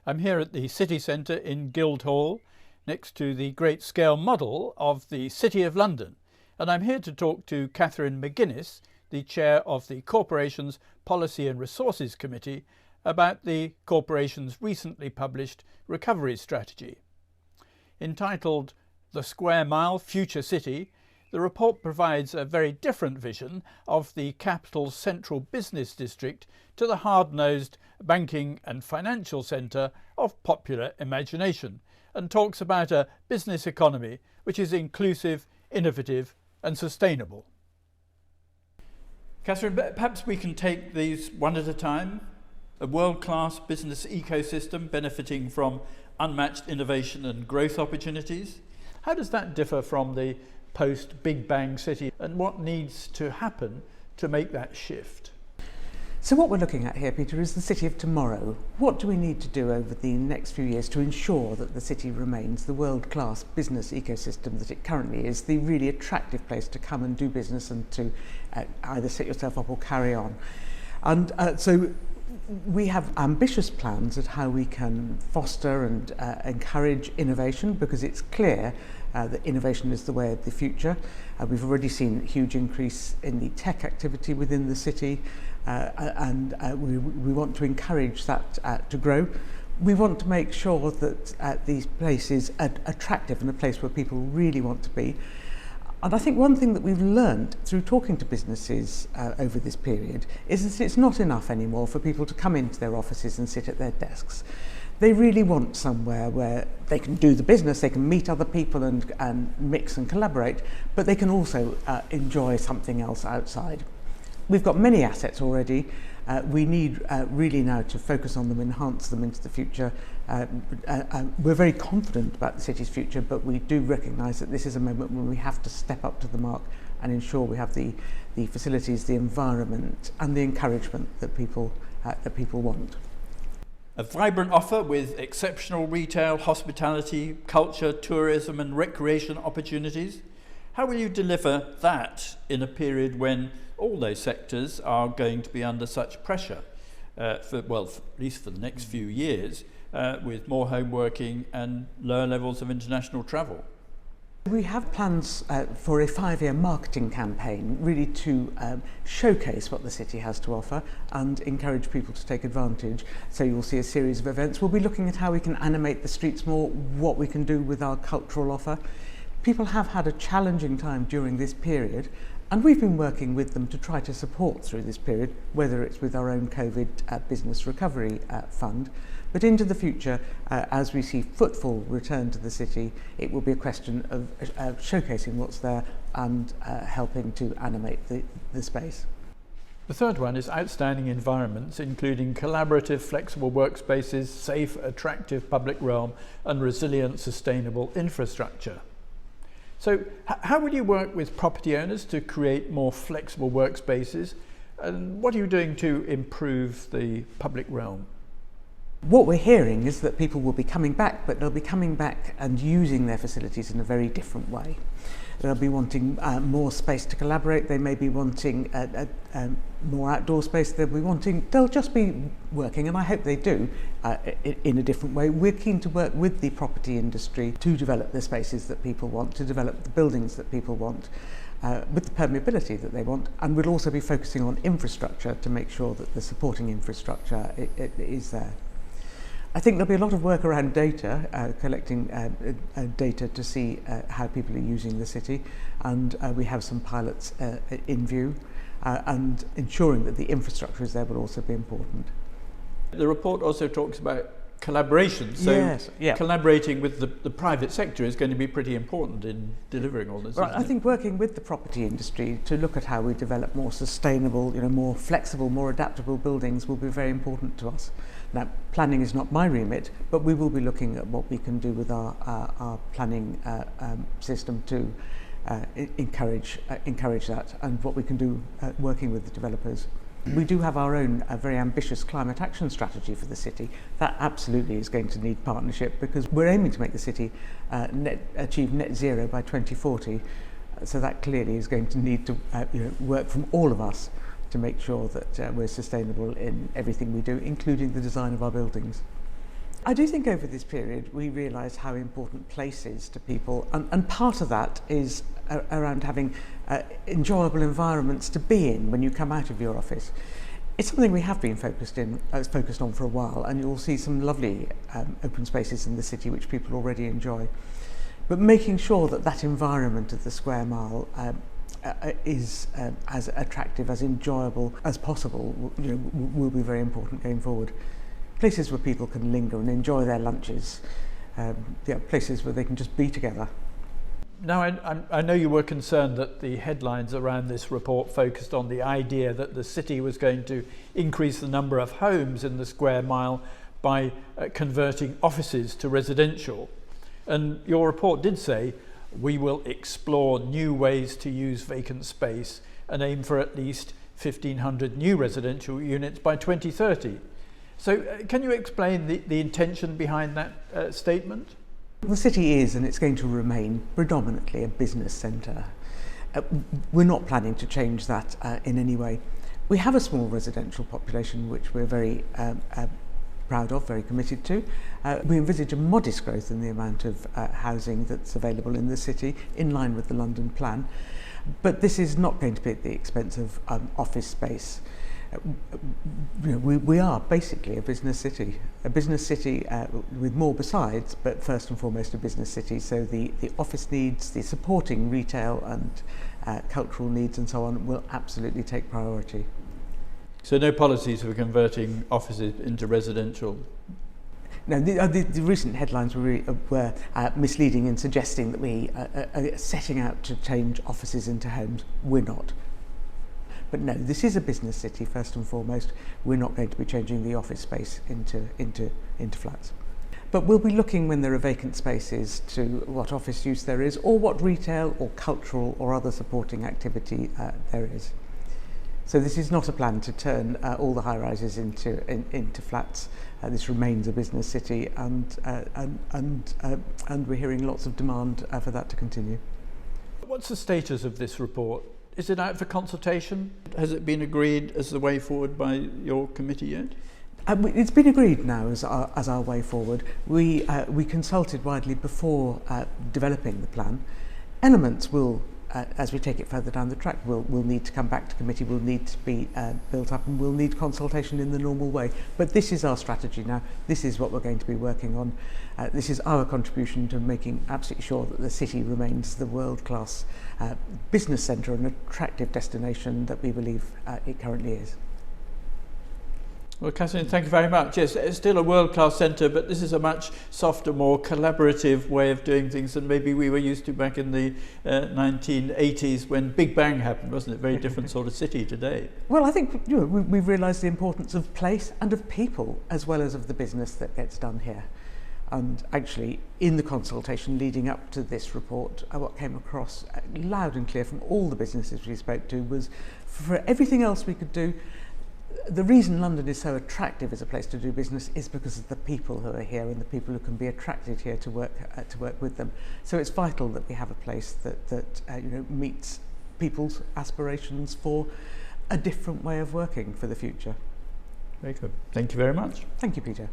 I'm here at the city centre in Guildhall, next to the great scale model of the City of London, and I'm here to talk to Catherine McGuinness, the chair of the Corporation's Policy and Resources Committee, about the Corporation's recently published recovery strategy. Entitled The Square Mile Future City, the report provides a very different vision of the capital's central business district to the hard-nosed banking and financial centre of popular imagination, and talks about a business economy which is inclusive, innovative and sustainable. Catherine, perhaps we can take these one at a time. A world-class business ecosystem benefiting from unmatched innovation and growth opportunities. How does that differ from the post-Big Bang city, and what needs to happen to make that shift? So what we're looking at here, Peter, is the city of tomorrow. What do we need to do over the next few years to ensure that the city remains the world-class business ecosystem that it currently is, the really attractive place to come and do business and to either set yourself up or carry on? And so we have ambitious plans at how we can foster and encourage innovation, because it's clear that innovation is the way of the future. We've already seen a huge increase in the tech activity within the city, and we want to encourage that to grow. We want to make sure that these places are attractive and a place where people really want to be. And I think one thing that we've learned through talking to businesses over this period is that it's not enough anymore for people to come into their offices and sit at their desks. They really want somewhere where they can do the business, they can meet other people and mix and collaborate, but they can also enjoy something else outside. We've got many assets already. We need really now to focus on them, enhance them into the future. We're very confident about the city's future, but we do recognise that this is a moment when we have to step up to the mark and ensure we have the facilities, the environment and the encouragement that people want. A vibrant offer with exceptional retail, hospitality, culture, tourism and recreation opportunities. How will you deliver that in a period when all those sectors are going to be under such pressure, at least for the next few years, with more home working and lower levels of international travel? We have plans for a 5-year marketing campaign, really to showcase what the city has to offer and encourage people to take advantage. So you'll see a series of events. We'll be looking at how we can animate the streets more, what we can do with our cultural offer. People have had a challenging time during this period, and we've been working with them to try to support through this period, whether it's with our own COVID business recovery fund. But into the future, as we see footfall return to the city, it will be a question of showcasing what's there and helping to animate the space. The third one is outstanding environments, including collaborative, flexible workspaces, safe, attractive public realm, and resilient, sustainable infrastructure. So how will you work with property owners to create more flexible workspaces? And what are you doing to improve the public realm? What we're hearing is that people will be coming back, but they'll be coming back and using their facilities in a very different way. They'll be wanting more space to collaborate, they may be wanting more outdoor space, they'll just be working, and I hope they do, in a different way. We're keen to work with the property industry to develop the spaces that people want, to develop the buildings that people want, with the permeability that they want, and we'll also be focusing on infrastructure to make sure that the supporting infrastructure is there. I think there'll be a lot of work around data, collecting data to see how people are using the city, and we have some pilots in view, and ensuring that the infrastructure is there will also be important. The report also talks about collaboration, so yes, yeah. Collaborating with the private sector is going to be pretty important in delivering all this. Right, I think working with the property industry to look at how we develop more sustainable, more flexible, more adaptable buildings will be very important to us. Now, planning is not my remit, but we will be looking at what we can do with our planning system to encourage that, and what we can do working with the developers. We do have our own very ambitious climate action strategy for the city. That absolutely is going to need partnership, because we're aiming to make the city achieve net zero by 2040. So that clearly is going to need to work from all of us to make sure that we're sustainable in everything we do, including the design of our buildings. I do think over this period we realise how important place is to people, and part of that is around having enjoyable environments to be in when you come out of your office. It's something we have been focused on for a while, and you'll see some lovely open spaces in the city which people already enjoy. But making sure that that environment of the square mile is as attractive, as enjoyable as possible, will be very important going forward. Places where people can linger and enjoy their lunches, places where they can just be together. Now, I know you were concerned that the headlines around this report focused on the idea that the city was going to increase the number of homes in the square mile by converting offices to residential. And your report did say, we will explore new ways to use vacant space and aim for at least 1,500 new residential units by 2030. So can you explain the intention behind that statement? The city is, and it's going to remain, predominantly a business centre. We're not planning to change that in any way. We have a small residential population which we're very proud of, very committed to. We envisage a modest growth in the amount of housing that's available in the city, in line with the London plan. But this is not going to be at the expense of office space. We are basically a business city with more besides, but first and foremost a business city. So the office needs, the supporting retail and cultural needs and so on will absolutely take priority. So no policies for converting offices into residential? No, the recent headlines were misleading in suggesting that we are setting out to change offices into homes. We're not. But no, this is a business city first and foremost. We're not going to be changing the office space into flats. But we'll be looking when there are vacant spaces to what office use there is, or what retail or cultural or other supporting activity there is. So this is not a plan to turn all the high-rises into flats. This remains a business city, and we're hearing lots of demand for that to continue. What's the status of this report? Is it out for consultation? Has it been agreed as the way forward by your committee yet? It's been agreed now as our way forward. We consulted widely before developing the plan. Elements will, as we take it further down the track, will need to come back to committee, will need to be built up, and will need consultation in the normal way. But this is our strategy now. This is what we're going to be working on. This is our contribution to making absolutely sure that the city remains the world-class business centre and attractive destination that we believe it currently is. Well, Catherine, thank you very much. Yes, it's still a world-class centre, but this is a much softer, more collaborative way of doing things than maybe we were used to back in the 1980s when Big Bang happened, wasn't it? Very different sort of city today. Well, I think we've realised the importance of place and of people as well as of the business that gets done here. And actually, in the consultation leading up to this report, what came across loud and clear from all the businesses we spoke to was, for everything else we could do, the reason London is so attractive as a place to do business is because of the people who are here and the people who can be attracted here to work with them. So it's vital that we have a place that meets people's aspirations for a different way of working for the future. Very good. Thank you very much. Thank you, Peter.